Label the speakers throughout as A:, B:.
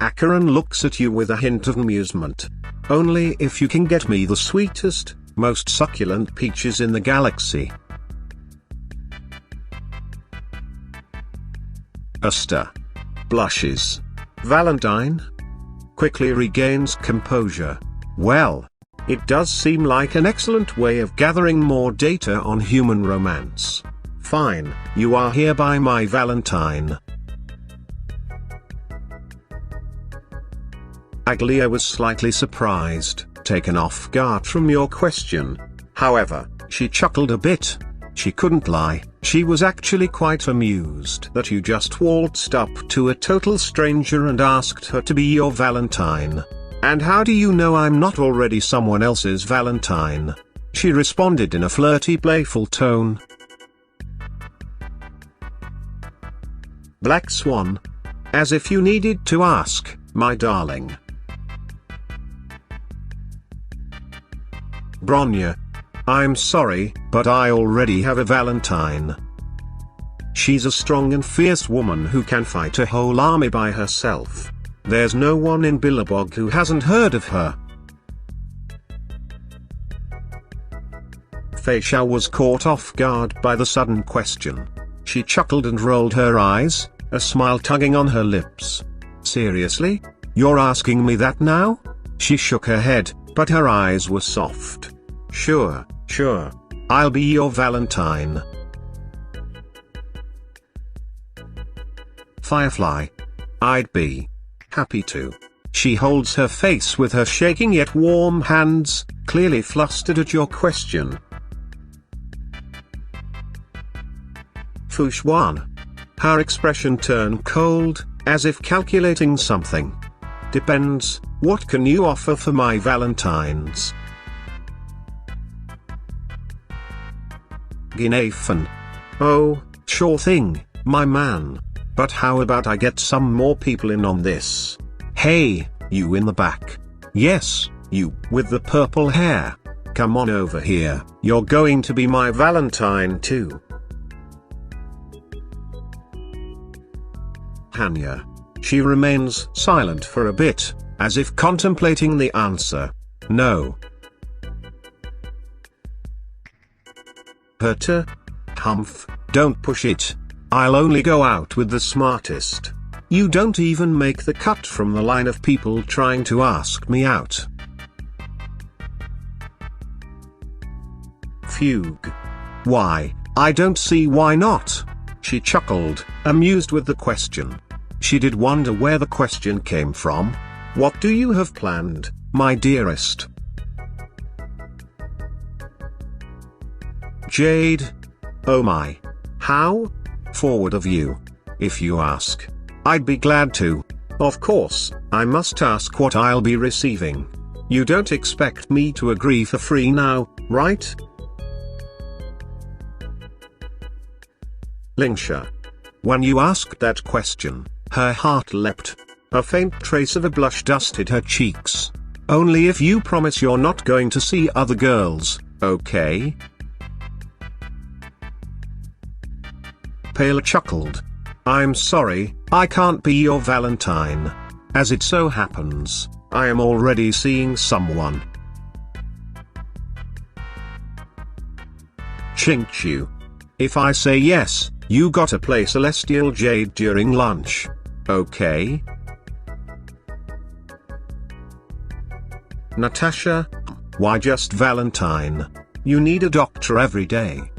A: Acheron looks at you with a hint of amusement. Only if you can get me the sweetest, most succulent peaches in the galaxy. Asta blushes. Valentine quickly regains composure. Well, it does seem like an excellent way of gathering more data on human romance. Fine, you are hereby my Valentine. Aglaea was slightly surprised, taken off guard from your question. However, she chuckled a bit. She couldn't lie, she was actually quite amused that you just waltzed up to a total stranger and asked her to be your Valentine. And how do you know I'm not already someone else's Valentine? She responded in a flirty, playful tone. Black Swan. As if you needed to ask, my darling. Bronya. I'm sorry, but I already have a Valentine. She's a strong and fierce woman who can fight a whole army by herself. There's no one in ILYYYY who hasn't heard of her. Feixiao was caught off guard by the sudden question. She chuckled and rolled her eyes, a smile tugging on her lips. Seriously? You're asking me that now? She shook her head, but her eyes were soft. Sure, I'll be your Valentine. Firefly. I'd be happy to. She holds her face with her shaking yet warm hands, clearly flustered at your question. Xuan. Her expression turned cold, as if calculating something. Depends, what can you offer for my Valentines? Guinaifen. Oh, sure thing, my man. But how about I get some more people in on this? Hey, you in the back. Yes, you with the purple hair. Come on over here, you're going to be my Valentine too. Hanya. She remains silent for a bit, as if contemplating the answer. No. Herta. Humph, don't push it. I'll only go out with the smartest. You don't even make the cut from the line of people trying to ask me out. Fugue. Why, I don't see why not. She chuckled, amused with the question. She did wonder where the question came from. What do you have planned, my dearest? Jade. Oh my. How forward of you. If you ask, I'd be glad to. Of course, I must ask what I'll be receiving. You don't expect me to agree for free now, right? Lingsha. When you asked that question, her heart leapt. A faint trace of a blush dusted her cheeks. Only if you promise you're not going to see other girls, okay? Pela chuckled. I'm sorry, I can't be your Valentine. As it so happens, I am already seeing someone. Qingque. If I say yes, you gotta play Celestial Jade during lunch. Okay? Natasha. Why just Valentine? You need a doctor every day.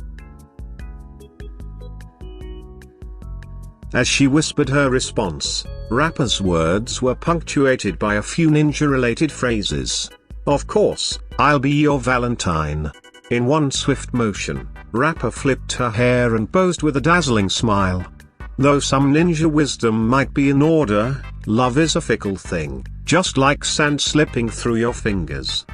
A: As she whispered her response, Rappa's words were punctuated by a few ninja-related phrases. Of course, I'll be your Valentine. In one swift motion, Rappa flipped her hair and posed with a dazzling smile. Though some ninja wisdom might be in order, love is a fickle thing, just like sand slipping through your fingers.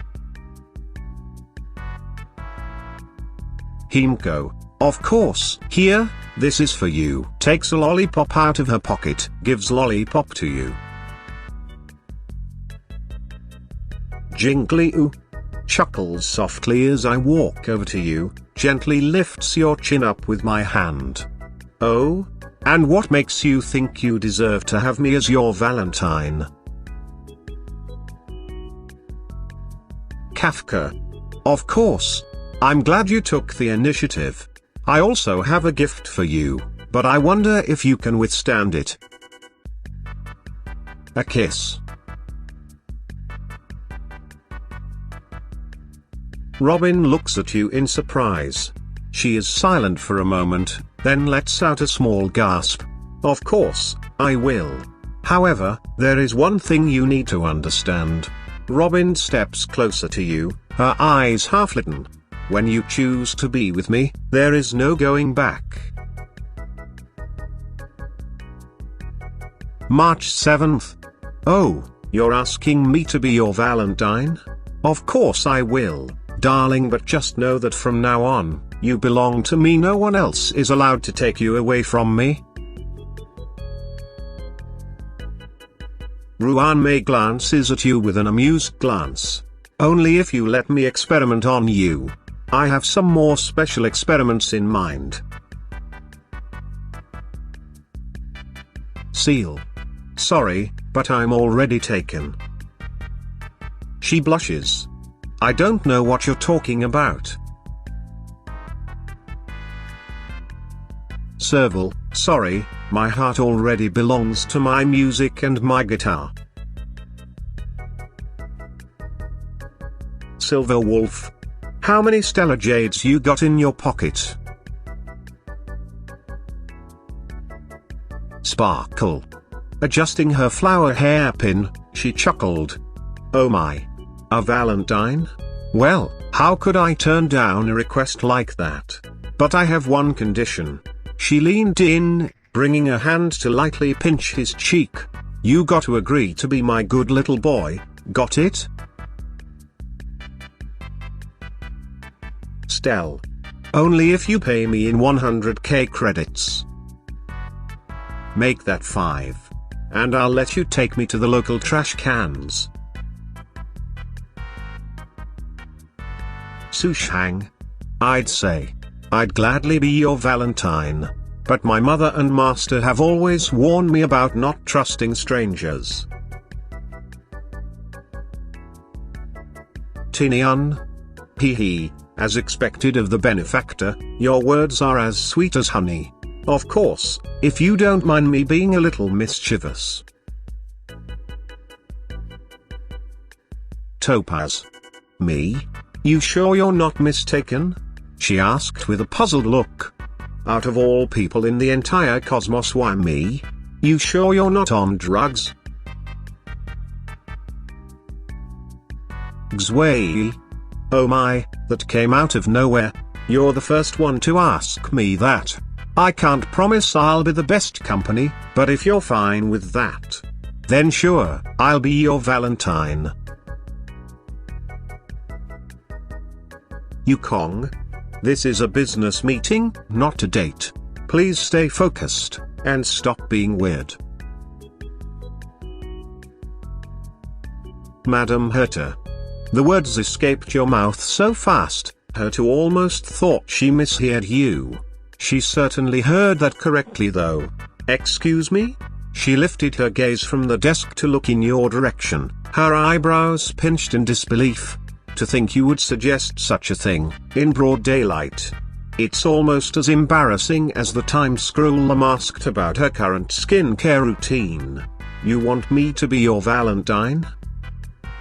A: Himeko. Of course. Here, this is for you. Takes a lollipop out of her pocket, gives lollipop to you. Jingliu. Chuckles softly as I walk over to you, gently lifts your chin up with my hand. Oh? And what makes you think you deserve to have me as your Valentine? Kafka. Of course. I'm glad you took the initiative. I also have a gift for you, but I wonder if you can withstand it. A kiss. Robin looks at you in surprise. She is silent for a moment, then lets out a small gasp. Of course, I will. However, there is one thing you need to understand. Robin steps closer to you, her eyes half-litten. When you choose to be with me, there is no going back. March 7th. Oh, you're asking me to be your Valentine? Of course I will, darling, but just know that from now on, you belong to me. No one else is allowed to take you away from me. Ruan Mei glances at you with an amused glance. Only if you let me experiment on you. I have some more special experiments in mind. Seele. Sorry, but I'm already taken. She blushes. I don't know what you're talking about. Serval. Sorry, my heart already belongs to my music and my guitar. Silver Wolf. How many Stelle Jades you got in your pocket? Sparkle. Adjusting her flower hairpin, she chuckled. Oh my. A Valentine? Well, how could I turn down a request like that? But I have one condition. She leaned in, bringing a hand to lightly pinch his cheek. You got to agree to be my good little boy, got it? Stelle. Only if you pay me in 100k credits. Make that 5. And I'll let you take me to the local trash cans. Sushang. I'd say. I'd gladly be your Valentine. But my mother and master have always warned me about not trusting strangers. Tingyun. Hee. As expected of the benefactor, your words are as sweet as honey. Of course, if you don't mind me being a little mischievous. Topaz. Me? You sure you're not mistaken? She asked with a puzzled look. Out of all people in the entire cosmos, why me? You sure you're not on drugs? Xueyi. Oh my, that came out of nowhere. You're the first one to ask me that. I can't promise I'll be the best company, but if you're fine with that, then sure, I'll be your Valentine. Yukong. This is a business meeting, not a date. Please stay focused, and stop being weird. Madam Herta. The words escaped your mouth so fast, Herta almost thought she misheard you. She certainly heard that correctly though. Excuse me? She lifted her gaze from the desk to look in your direction, her eyebrows pinched in disbelief. To think you would suggest such a thing, in broad daylight. It's almost as embarrassing as the time scroller asked about her current skincare routine. You want me to be your Valentine?